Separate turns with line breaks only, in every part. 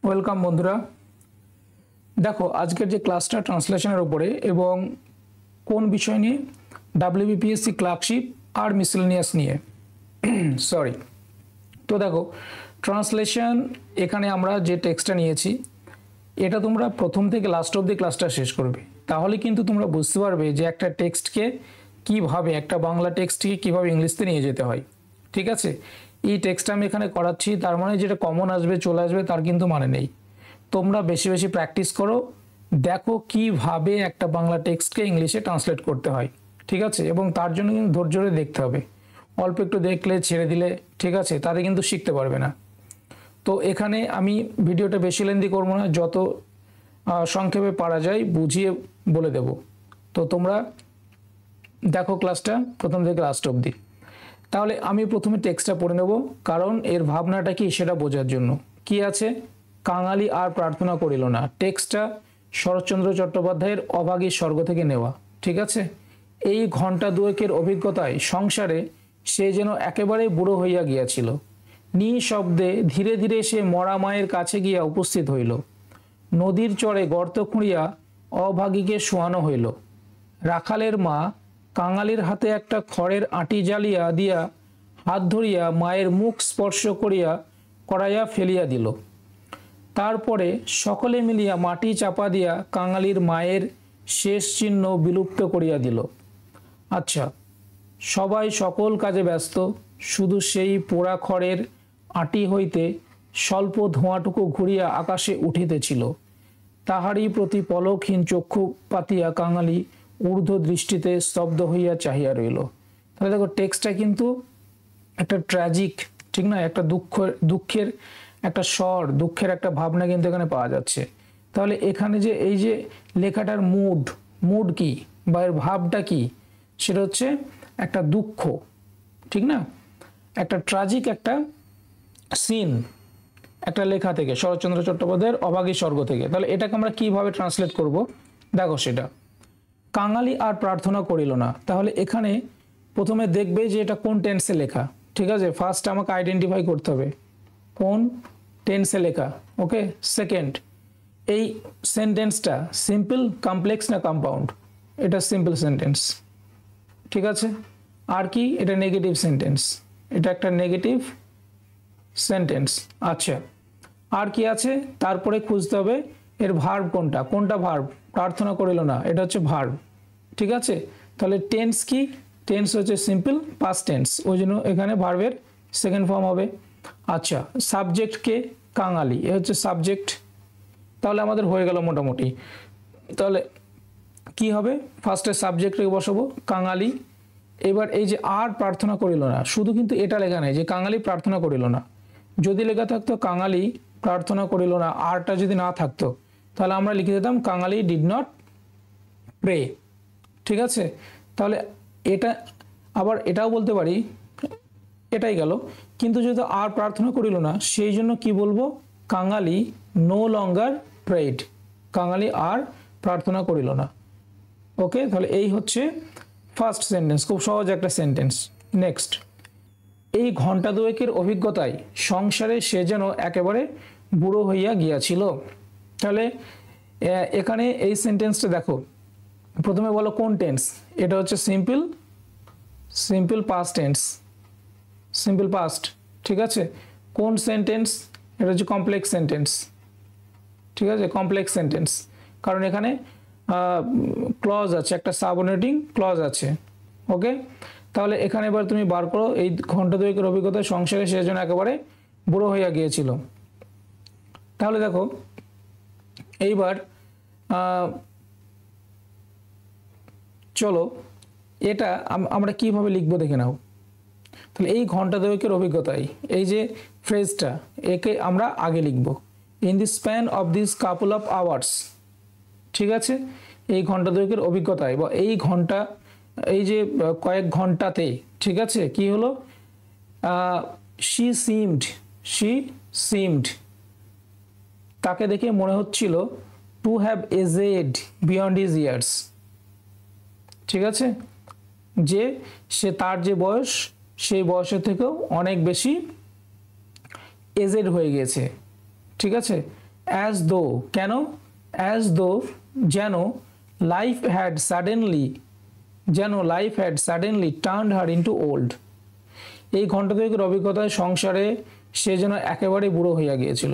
Welcome বন্ধুরা। দেখো আজকের যে ক্লাসটা ট্রান্সলেশনের উপরে এবং কোন বিষয় নিয়ে, ডাব্লিউবিপিএসসি ক্লার্কশিপ আর মিসেলেনিয়াস নিয়ে সরি। তো দেখো ট্রান্সলেশন, এখানে আমরা যে টেক্সটটা নিয়েছি এটা তোমরা প্রথম থেকে লাস্ট অবধি ক্লাসটা শেষ করবে, তাহলে কিন্তু তোমরা বুঝতে পারবে যে একটা টেক্সটকে কিভাবে, একটা বাংলা টেক্সটকে কিভাবে ইংলিশতে নিয়ে যেতে হয়। ঠিক আছে, এই টেক্সটটা আমি এখানে করাচ্ছি, তার মানে যেটা কমন আসবে চলে আসবে তার কিন্তু মানে নেই। তোমরা বেশি বেশি প্র্যাকটিস করো, দেখো কিভাবে একটা বাংলা টেক্সটকে ইংলিশে ট্রান্সলেট করতে হয়। ঠিক আছে, এবং তার জন্য কিন্তু ধৈর্য ধরে দেখতে হবে। অল্প একটু দেখলে ছেড়ে দিলে ঠিক আছে, তাতে কিন্তু শিখতে পারবে না। তো এখানে আমি ভিডিওটা বেশি লেন্দি করব না, যত সংক্ষেপে পারা যায় বুঝিয়ে বলে দেব। তো তোমরা দেখো ক্লাসটা প্রথম থেকে লাস্ট অবধি। তাহলে আমি প্রথমে টেক্সটটা পড়ে নেব, কারণ এর ভাবনাটা কি সেটা বোঝার জন্য। কি আছে, কাঙালি আর প্রার্থনা করিল না। টেক্সটটা শরৎচন্দ্র চট্টোপাধ্যায়ের অভাগী স্বর্গ থেকে নেওয়া। ঠিক আছে, এই ঘণ্টা দুয়েকের অভিজ্ঞতায় সংসারে সে যেন একেবারে বুড়ো হইয়া গিয়াছিল। নিঃশব্দে ধীরে ধীরে সে মরা মায়ের কাছে গিয়া উপস্থিত হইল। নদীর চরে গর্ত খুঁড়িয়া অভাগীকে শোয়ানো হইল। রাখালের মা কাঙালির হাতে একটা খড়ের আঁটি জ্বালিয়া দিয়া হাত ধরিয়া মায়ের মুখ স্পর্শ করাইয়া ফেলিয়া দিল। তারপরে সকলে মিলিয়া মাটি চাপা দিয়া কাঙালির মায়ের শেষ চিহ্ন বিলুপ্ত করিয়া দিল। আচ্ছা, সবাই সকল কাজে ব্যস্ত, শুধু সেই পোড়া খড়ের আঁটি হইতে স্বল্প ধোঁয়াটুকু ঘুরিয়া আকাশে উঠিতেছিল। তাহারই প্রতি পলকহীন চক্ষু পাতিয়া কাঙালি ঊর্ধ্ব দৃষ্টিতে স্তব্ধ হইয়া চাহিয়া রইল। তাহলে দেখো টেক্সটটা কিন্তু একটা ট্র্যাজিক, ঠিক না, একটা দুঃখের একটা স্বর, দুঃখের একটা ভাবনা কিন্তু এখানে পাওয়া যাচ্ছে। তাহলে এখানে যে এই যে লেখাটার মুড কি বা এর ভাবটা কি, সেটা হচ্ছে একটা দুঃখ, ঠিক না, একটা ট্র্যাজিক একটা সিন একটা লেখা থেকে, শরৎচন্দ্র চট্টোপাধ্যায়ের অভাগী স্বর্গ থেকে। তাহলে এটাকে আমরা কিভাবে ট্রান্সলেট করব, দেখো সেটা। কাঙালি আর প্রার্থনা করিল না, তাহলে এখানে প্রথমে দেখবে যে এটা কোন টেন্সে লেখা। ঠিক আছে, ফার্স্ট আমাকে আইডেন্টিফাই করতে হবে কোন টেন্সে লেখা। ওকে, সেকেন্ড, এই সেন্টেন্সটা সিম্পল, কমপ্লেক্স না কম্পাউন্ড? এটা সিম্পল সেন্টেন্স। ঠিক আছে, আর কি, এটা নেগেটিভ সেন্টেন্স, এটা একটা নেগেটিভ সেন্টেন্স। আচ্ছা, আর কি আছে, তারপরে খুঁজতে হবে এর ভার্ব কোনটা ভার্ব। প্রার্থনা করিল না, এটা হচ্ছে ভার্ব। ঠিক আছে, তাহলে টেন্স কি, টেন্স হচ্ছে সিম্পল পাস্ট টেন্স, ওই জন্য এখানে ভার্বের সেকেন্ড ফর্ম হবে। আচ্ছা, সাবজেক্ট কে, কাঙালি, এ হচ্ছে সাবজেক্ট। তাহলে আমাদের হয়ে গেল মোটামুটি। তাহলে কি হবে, ফার্স্টে সাবজেক্টকে বসাবো কাঙালি। এবার এই যে আর প্রার্থনা করিল না, শুধু কিন্তু এটা লেখা নেই যে কাঙালি প্রার্থনা করিল না। যদি লেখা থাকতো কাঙালি প্রার্থনা করিল না, আরটা যদি না থাকতো তাহলে আমরা লিখে দিতাম কাঙালি ডিড নট প্রে। ঠিক আছে, তাহলে এটা আবার এটাও বলতে পারি, এটাই গেল। কিন্তু যেহেতু আর প্রার্থনা করিল না, সেই জন্য কি বলবো, কাঙালি নো লঙ্গার প্রেড, কাঙালি আর প্রার্থনা করিল না। ওকে, তাহলে এই হচ্ছে ফার্স্ট সেন্টেন্স, খুব সহজ একটা সেন্টেন্স। নেক্সট, এই ঘণ্টা দুয়েকের অভিজ্ঞতায় সংসারে সে যেন একেবারে বুড়ো হইয়া গিয়াছিল। তাহলে এখানে এই সেন্টেন্সটা দেখো, প্রথমে বলো কোন টেন্স, এটা হচ্ছে simple past tense, simple past. ঠিক আছে, কোন সেন্টেন্স, এটা হচ্ছে কমপ্লেক্স সেন্টেন্স। ঠিক আছে, কমপ্লেক্স সেন্টেন্স, কারণ এখানে ক্লজ আছে, একটা সাবঅর্ডিনেটিং ক্লজ আছে। ওকে, তাহলে এখানে এবার তুমি বার করো, এই ঘণ্টা দুয়েকের অভিজ্ঞতায় সংসারে সে যেন একেবারে বুড়ো হইয়া গিয়েছিল। তাহলে দেখো এইবার চলো এটা আমরা কিভাবে লিখবো দেখে নাও। তাহলে এই ঘণ্টা দুয়েকের অভিজ্ঞতায়, এই যে ফ্রেজটা, একে আমরা আগে লিখব in the span of this couple of hours. ঠিক আছে, এই ঘণ্টা দুয়েকের অভিজ্ঞতায় বা এই যে কয়েক ঘন্টাতে, ঠিক আছে, কি হলো, শি সিমড, তাকে দেখে মনে হচ্ছিল to have aged beyond his years. ঠিক আছে, যে সে তার যে বয়স সেই বয়সের থেকেও অনেক বেশি এজেড হয়ে গেছে। ঠিক আছে, অ্যাজ দো, কেন অ্যাজ দো, যেন লাইফ হ্যাড সাডেনলি, যেন life had suddenly turned her into old. এই ঘন্টা দুয়েকের অভিজ্ঞতায় সংসারে সে যেন একেবারে বুড়ো হইয়া গিয়েছিল।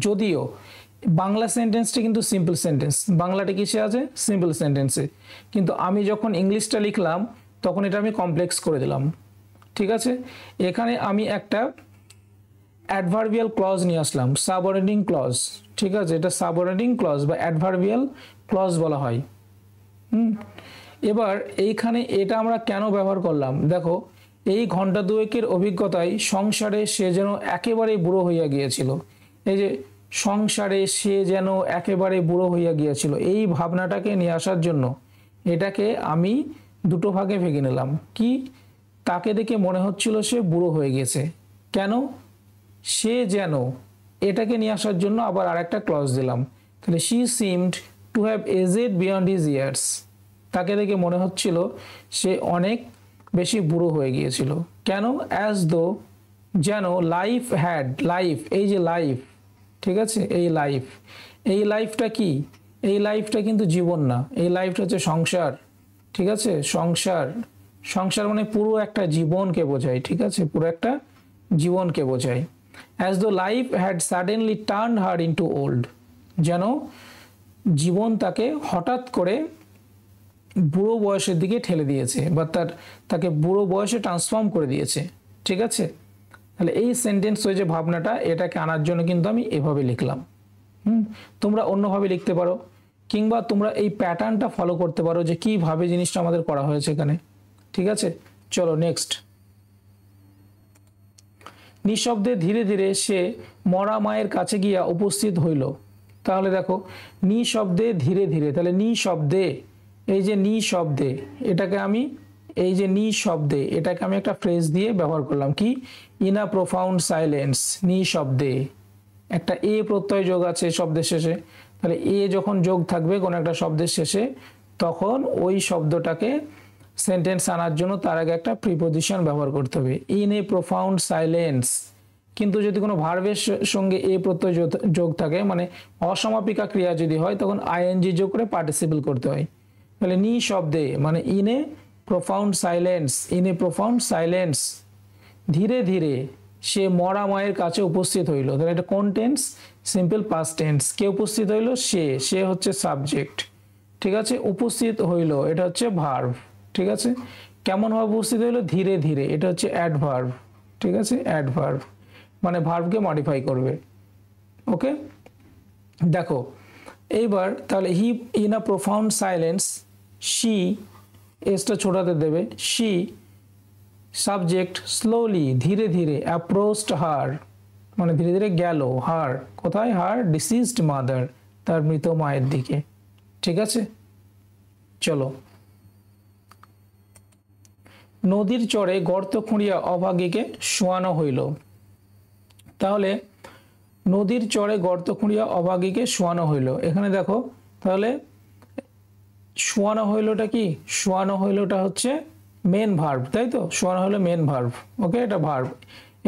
যদিও বাংলা সেন্টেন্সটি কিন্তু সিম্পল সেন্টেন্স, বাংলাটা কিসে আছে? সিম্পল সেন্টেন্সে, কিন্তু আমি যখন ইংলিশটা লিখলাম তখন এটা আমি কমপ্লেক্স করে দিলাম। ঠিক আছে, এখানে আমি একটা অ্যাডভার্বিয়াল ক্লজ নিয়ে আসলাম, সাবঅর্ডিনেটিং ক্লজ। ঠিক আছে, এটা সাবঅর্ডিনেটিং ক্লজ বা অ্যাডভার্বিয়াল ক্লজ বলা হয়। এবার এইখানে এটা আমরা কেন ব্যবহার করলাম? দেখো, এই ঘন্টা দুয়েকের অভিজ্ঞতায় সংসারে সে যেন একেবারে বুড়ো হইয়া গিয়েছিল। এই যে সংসারে সে যেন একেবারে বুড়ো হইয়া গিয়েছিল, এই ভাবনাটাকে নিয়ে আসার জন্য এটাকে আমি দুটো ভাগে ভেঙে নিলাম। কি? তাকে দেখে মনে হচ্ছিল সে বুড়ো হয়ে গেছে। কেন? সে যেন, এটাকে নিয়ে আসার জন্য আবার আরেকটা ক্লজ দিলাম। তাহলে she seemed to have aged beyond his years, তাকে দেখে মনে হচ্ছিল সে অনেক বেশি বুড়ো হয়ে গিয়েছিল। কেন? অ্যাজ দো, যেন লাইফ হ্যাড, লাইফ, এই যে লাইফ, ঠিক আছে, এই লাইফ, এই লাইফটা কি? এই লাইফটা কিন্তু জীবন না, এই লাইফটা হচ্ছে সংসার। ঠিক আছে, সংসার, সংসার মানে পুরো একটা জীবনকে বোঝায়। ঠিক আছে, পুরো একটা জীবনকে বোঝায়। As though life had suddenly turned her into old, যেন জীবন তাকে হঠাৎ করে বুড়ো বয়সের দিকে ঠেলে দিয়েছে বা তাকে বুড়ো বয়সে ট্রান্সফর্ম করে দিয়েছে। ঠিক আছে, তাহলে এই সেন্টেন্স ওই যে ভাবনাটা, এটাকে আনার জন্য কিন্তু আমি এভাবে লিখলাম। তোমরা অন্যভাবে লিখতে পারো, কিংবা তোমরা এই প্যাটার্নটা ফলো করতে পারো যে কিভাবে জিনিসটা আমাদের করা হয়েছে এখানে। ঠিক আছে, চলো নেক্সট। নিঃশব্দে ধীরে ধীরে সে মরা মায়ের কাছে গিয়া উপস্থিত হইল। তাহলে দেখো, নিঃশব্দে ধীরে ধীরে, তাহলে নিঃশব্দে, এই যে নিঃশব্দে, এটাকে আমি, এই যে নিঃশব্দে, এটাকে আমি একটা ফ্রেজ দিয়ে ব্যবহার করলাম। কি? ইন আ প্রোফাউন্ড সাইলেন্স, নিঃশব্দে, একটা এ প্রত্যয় যোগ আছে শব্দের শেষে। তাহলে এ যখন যোগ থাকবে কোনো একটা শব্দের শেষে, তখন ওই শব্দটাকে সেন্টেন্স আনার জন্য তার আগে একটা প্রিপোজিশন ব্যবহার করতে হবে, ইন এ প্রোফাউন্ড সাইলেন্স। কিন্তু যদি কোনো ভার্বের সঙ্গে এ প্রত্যয় যোগ থাকে, মানে অসমাপিকা ক্রিয়া যদি হয়, তখন আইএনজি যোগ করে পার্টিসিপল করতে হয়। তাহলে নিঃশব্দে মানে in a profound silence, in a profound silence, ধীরে ধীরে সে মরা মায়ের কাছে উপস্থিত হইল। তাহলে এটা কোন টেন্স? Simple past tense. কে উপস্থিত হইল? সে, সে হচ্ছে সাবজেক্ট। ঠিক আছে, উপস্থিত হইল, এটা হচ্ছে ভার্ব। ঠিক আছে, কেমন ভাবে উপস্থিত হইল? ধীরে ধীরে, এটা হচ্ছে অ্যাডভার্ব। ঠিক আছে, অ্যাডভার্ব মানে ভার্বকে মডিফাই করবে। ওকে, দেখো এইবার তাহলে he in a profound silence, she, এসটা ছোটাতে দেবে, শি সাবজেক্ট স্লোলি, ধীরে ধীরে, অ্যাপ্রোচড হার মানে ধীরে ধীরে গেল, হার কোথায়? হার ডিসিজড মাদার, তার মৃত মায়ের দিকে। ঠিক আছে, চলো। নদীর চরে গর্ত খুঁড়িয়া অভাগীকে শোয়ানো হইল। তাহলে নদীর চরে গর্ত খুঁড়িয়া অভাগীকে শোয়ানো হইল, এখানে দেখো, তাহলে শোয়ানো হইলটা কি? শোয়ানো হইলটা হচ্ছে মেন ভার্ব, তাই তো? শোয়ানো হলো মেন ভার্ব। ওকে, এটা ভার্ব।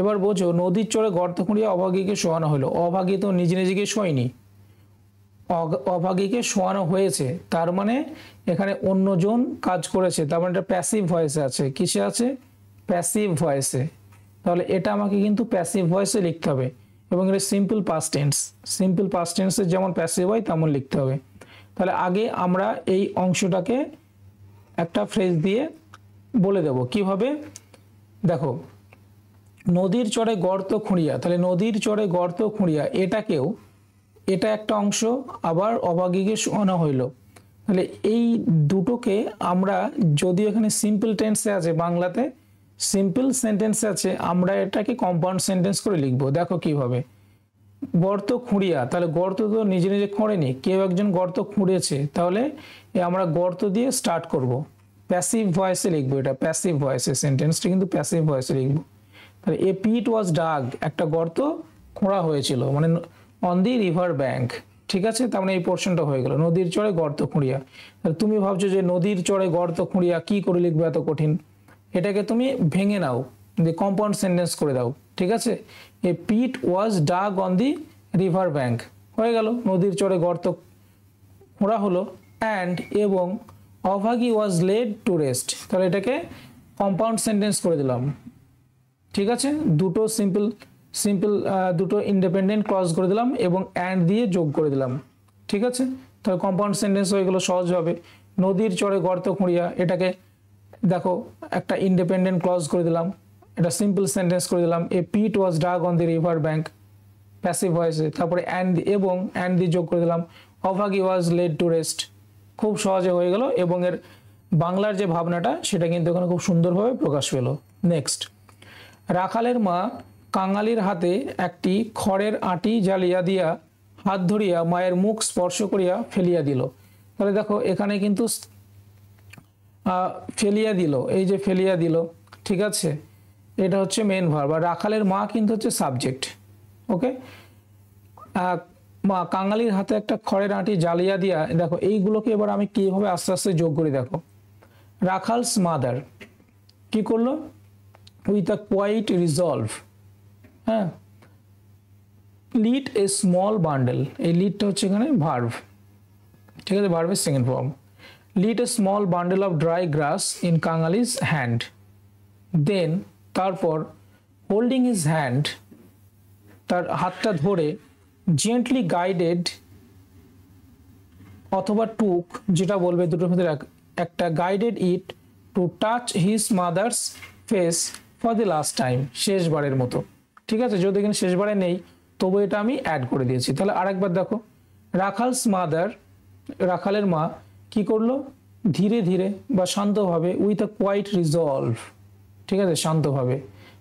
এবার বোঝো, নদীর চরে গর্ত খুঁড়িয়া অভাগীকে শোয়ানো হলো, অভাগী তো নিজে নিজেকে শোয়নি, অভাগীকে শোয়ানো হয়েছে, তার মানে এখানে অন্যজন কাজ করেছে, তার মানে এটা প্যাসিভ ভয়েসে আছে। কিসে আছে? প্যাসিভ ভয়েসে। তাহলে এটা আমাকে কিন্তু প্যাসিভ ভয়েসে লিখতে হবে, এবং এটা simple past tense, simple past টেন্সে যেমন প্যাসিভ হয় তেমন লিখতে হবে। তাহলে আগে আমরা এই অংশটাকে একটা ফ্রেজ দিয়ে বলে দেব কিভাবে। দেখো, নদীর চরে গর্ত খুঁড়িয়া, তাহলে নদীর চরে গর্ত খুঁড়িয়া, এটাকেও, এটা একটা অংশ, আবার অভাগীকে শোয়ানো হইল। তাহলে এই দুটোকে আমরা, যদিও এখানে সিম্পল টেন্সে আছে, বাংলাতে সিম্পল সেন্টেন্সে আছে, আমরা এটাকে কম্পাউন্ড সেন্টেন্স করে লিখবো। দেখো কিভাবে, গর্ত খুঁড়িয়া, তাহলে গর্ত তো নিজে নিজে খোঁড়েনি, কেউ একজন গর্ত খুঁড়েছে, তাহলে আমরা গর্ত দিয়ে স্টার্ট করব, প্যাসিভ ভয়েসে লিখবো, এটা প্যাসিভ ভয়েসে, সেন্টেন্সটা কিন্তু প্যাসিভ ভয়েসে লিখবো। তাহলে এ পিট ওয়াজ ডাগ, একটা গর্ত খোঁড়া হয়েছিল, মানে অন দি রিভার ব্যাঙ্ক। ঠিক আছে, তার মানে এই পোর্শনটা হয়ে গেল, নদীর চরে গর্ত খুঁড়িয়া। তাহলে তুমি ভাবছো যে নদীর চরে গর্ত খুঁড়িয়া কি করে লিখবে, এত কঠিন, এটাকে তুমি ভেঙে নাও, যে কম্পাউন্ড সেন্টেন্স করে দাও। ঠিক আছে, a pit was dug on the river bank, হয়ে গেল, নদীর চরে গর্ত খোঁড়া হলো। অ্যান্ড এবং Abhagi was led to rest, তাহলে এটাকে কম্পাউন্ড সেন্টেন্স করে দিলাম। ঠিক আছে, দুটো সিম্পল দুটো ইন্ডিপেন্ডেন্ট ক্লজ করে দিলাম এবং অ্যান্ড দিয়ে যোগ করে দিলাম। ঠিক আছে, তাহলে কম্পাউন্ড সেন্টেন্স হয়ে গেলো সহজভাবে। নদীর চরে গর্ত খুঁড়িয়া, এটাকে দেখো একটা ইন্ডিপেন্ডেন্ট ক্লজ করে দিলাম, এটা সিম্পল সেন্টেন্স করে দিলাম। A pit was dug on the river bank, passive ভয়েসে। তারপরে অ্যান্ড এবং অ্যান্ড দিয়ে যোগ করে দিলাম, Abhagi was led to rest. খুব সহজে হয়ে গেল এবং এর বাংলার যে ভাবনাটা সেটা কিন্তু এখানে খুব সুন্দরভাবে প্রকাশ পেল। নেক্সট, রাখালের মা কাঙালির হাতে একটি খড়ের আঁটি জ্বালিয়া দিয়া হাত ধরিয়া মায়ের মুখ স্পর্শ করিয়া ফেলিয়া দিল। তাহলে দেখো এখানে কিন্তু ফেলিয়া দিল, এই যে ফেলিয়া দিল, ঠিক আছে, এটা হচ্ছে মেন ভার্ব। আর রাখালের মা কিন্তু হচ্ছে সাবজেক্ট। ওকে, মা কাঙালির হাতে একটা খড়ের আঁটি জ্বালিয়া দিয়া, দেখো এইগুলোকে এবার আমি কিভাবে আস্তে আস্তে যোগ করি। দেখো, রাখালস মাদার কি করলো, উইথ আ কোয়াইট রিজলভ, হ্যাঁ, লিড এ স্মল বান্ডেল, এই লিডটা হচ্ছে এখানে ভার্ব। ঠিক আছে, ভার্বের second form. Laid a small bundle of dry grass in Kangali's hand, then তারপর হোল্ডিং হিজ হ্যান্ড, তার হাতটা ধরে, জেন্টলি গাইডেড অথবা টুক, যেটা বলবে দুটোর ভিতরে একটা, guided it to touch his mother's face for the last time, শেষবারের মতো। ঠিক আছে, যদি এখানে শেষবারে নেই তবু এটা আমি অ্যাড করে দিয়েছি। তাহলে আরেকবার দেখো, রাখালস মাদার, রাখালের মা কি করলো, ধীরে ধীরে বা শান্তভাবে, উইথ আ কোয়াইট রিজলভ, ঠিক আছে, শান্তভাবে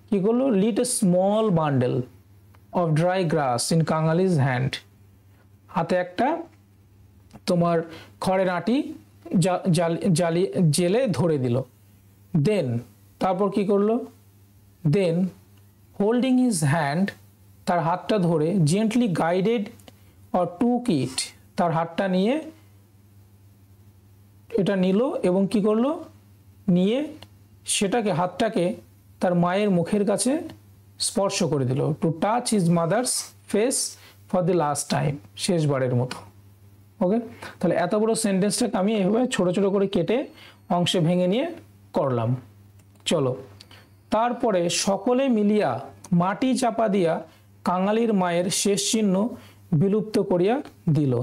কি করলো, laid a small bundle of dry grass in Kangali's hand, হাতে একটা তোমার খড়ের আঁটি জেলে ধরে দিল। দেন তারপর কি করলো, দেন হোল্ডিং হিজ হ্যান্ড, তার হাতটা ধরে, জেন্টলি গাইডেড অর টুক ইট, তার হাতটা নিয়ে এটা নিল এবং কি করলো, নিয়ে সেটাকে, হাতটাকে তার মায়ের মুখের কাছে স্পর্শ করে দিল। To touch his mother's face for the last time, শেষবারের মতো। ওকে, তাহলে এত বড় সেন্টেন্সটাকে আমি এভাবে ছোট ছোট করে কেটে অংশে ভেঙে নিয়ে করলাম। চলো, তারপরে সকলে মিলিয়া মাটি চাপা দিয়া কাঙালির মায়ের শেষ চিহ্ন বিলুপ্ত করিয়া দিল।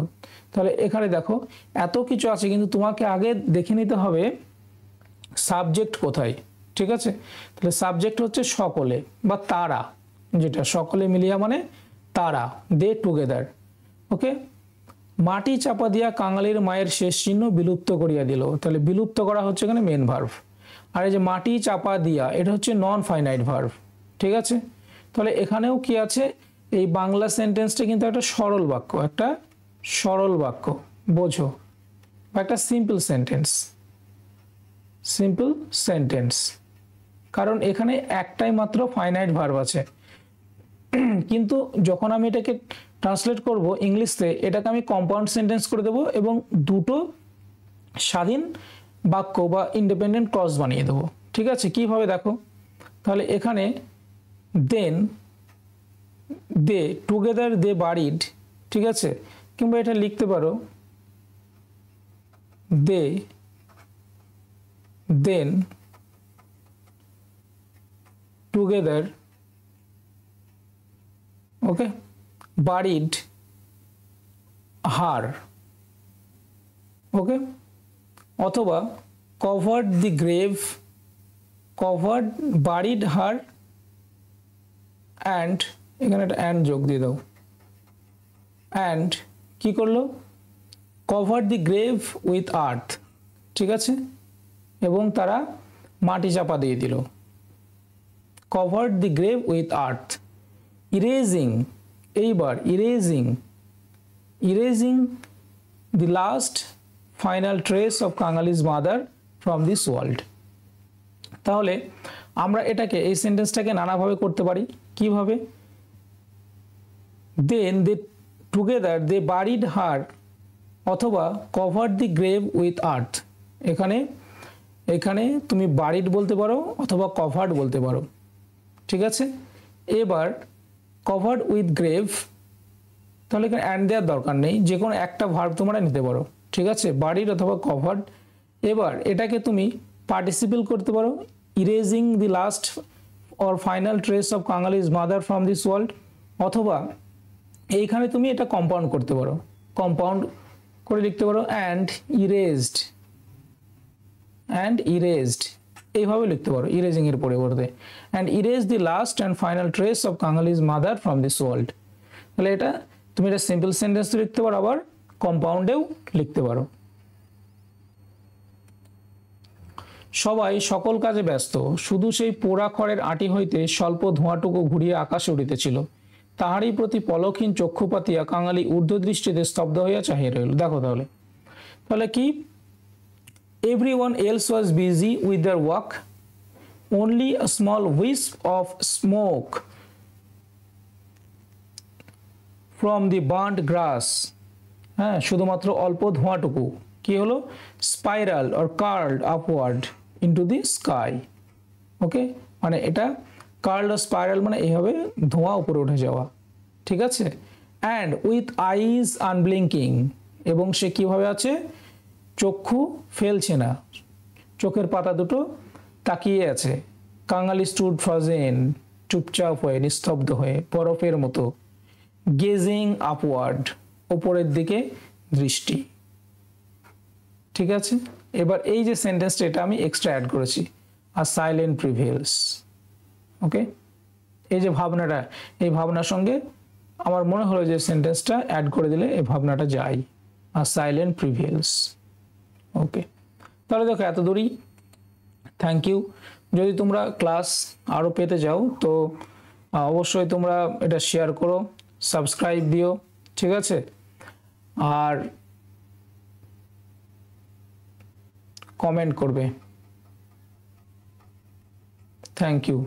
তাহলে এখানে দেখো এত কিছু আছে, কিন্তু তোমাকে আগে দেখে নিতে হবে সাবজেক্ট কোথায়। ঠিক আছে, তাহলে সাবজেক্ট হচ্ছে সকলে বা তারা, যেটা সকলে মিলিয়া মানে তারা, দে টুগেদার। ওকে, মাটি চাপা দিয়া কাঙালির মায়ের শেষ চিহ্ন বিলুপ্ত করিয়া দিল, তাহলে বিলুপ্ত করা হচ্ছে এখানে মেন ভার্ব। আর এই যে মাটি চাপা দিয়া, এটা হচ্ছে নন ফাইনাইট ভার্ব। ঠিক আছে, তাহলে এখানেও কি আছে, এই বাংলা সেন্টেন্সটা কিন্তু একটা সরল বাক্য, একটা সরল বাক্য, বোঝো, বা একটা সিম্পল সেন্টেন্স, সিম্পল সেন্টেন্স, কারণ এখানে একটাই মাত্র ফাইনাইট ভার্ব আছে। কিন্তু যখন আমি এটাকে ট্রান্সলেট করব ইংলিশে, এটাকে আমি কম্পাউন্ড সেন্টেন্স করে দেবো এবং দুটো স্বাধীন বাক্য বা ইন্ডিপেন্ডেন্ট ক্লজ বানিয়ে দেবো। ঠিক আছে, কিভাবে দেখো, তাহলে এখানে দেন, দে টুগেদার দে বারিড, ঠিক আছে, কিংবা এটা লিখতে পারো দে দেন টুগেদার, ওকে, বারিড হার, ওকে, অথবা covered the grave, covered buried her and, এখানে একটা অ্যান্ড যোগ দিয়ে দাও, অ্যান্ড কি করলো, covered the grave with earth, ঠিক আছে, এবং তারা মাটি চাপা দিয়ে দিল। Covered the grave with earth, erasing, এইবার erasing, erasing the last final trace of Kangali's mother from this world. তাহলে আমরা এটাকে, এই সেন্টেন্সটাকে নানাভাবে করতে পারি। কিভাবে, দেন দে টুগেদার দে বারিড হার, অথবা কভার্ড দি গ্রেভ উইথ আর্থ। এখানে এখানে তুমি বারিড বলতে পারো অথবা কভার্ড বলতে পারো। ঠিক আছে, এবার কভার্ড উইথ গ্রেভ, তাহলে এখানে অ্যান্ড দেওয়ার দরকার নেই, যে কোনো একটা ভার্ব তোমরা নিতে পারো, ঠিক আছে, বাড়ির অথবা কভার্ড। এবার এটাকে তুমি পার্টিসিপল করতে পারো, erasing the last or final trace of Kangali's mother from this world, অথবা এইখানে তুমি এটা কম্পাউন্ড করতে পারো, কম্পাউন্ড করে লিখতে পারো অ্যান্ড ইরেজড, এইভাবে লিখতে পারো ইরেজিং এর পরিবর্তে, and erase the last and final trace of Kangali's mother from this world. তাহলে এটা তুমি এটা সিম্পল সেন্টেন্স লিখতে পারো, আবার কম্পাউন্ডেও লিখতে পারো। সবাই সকল কাজে ব্যস্ত, শুধু সেই পোড়া খড়ের আঁটি হইতে স্বল্প ধোঁয়াটুকু ঘুরিয়ে আকাশে উঠিতেছিল, তাহারই প্রতি পলকহীন চক্ষু পাতিয়া কাঙালি ঊর্ধ্বদৃষ্টিতে স্তব্ধ হইয়া চাহিয়া রহিল। দেখো তাহলে তাহলে কি, everyone else was busy with their work, only a small wisp of smoke from the burnt grass, হ্যাঁ, শুধুমাত্র অল্প ধোঁয়াটুকু কি হলো, spiral or curled upward into the sky. Okay, মানে এটা কার্লড আর স্পাইরাল মানে এইভাবে ধোঁয়া উপরে উঠে যাওয়া, ঠিক আছে। অ্যান্ড উইথ আইজ আনব্লিঙ্কিং, এবং সে কিভাবে আছে, চক্ষু ফেলছে না, চোখের পাতা দুটো তাকিয়ে আছে। কাঙালি স্টুড ফ্রোজেন, চুপচাপ হয়ে নিস্তব্ধ হয়ে বরফের মতো, গেজিং আপওয়ার্ড, ওপরের দিকে দৃষ্টি, ঠিক আছে। এবার এই যে সেন্টেন্সটা এটা আমি এক্সট্রা অ্যাড করেছি, আর সাইলেন্ট প্রিভেলস। ওকে, এই যে ভাবনাটা, এই ভাবনার সঙ্গে আমার মনে হলো যে সেন্টেন্সটা অ্যাড করে দিলে এই ভাবনাটা যায়, আর সাইলেন্ট প্রিভেলস। ওকে, তাহলে দেখো এত দূরই, থ্যাংক ইউ। যদি তোমরা ক্লাস আরও পেতে যাও তো অবশ্যই তোমরা এটা শেয়ার করো, সাবস্ক্রাইব দিও, ঠিক আছে, আর কমেন্ট করবে। Thank you.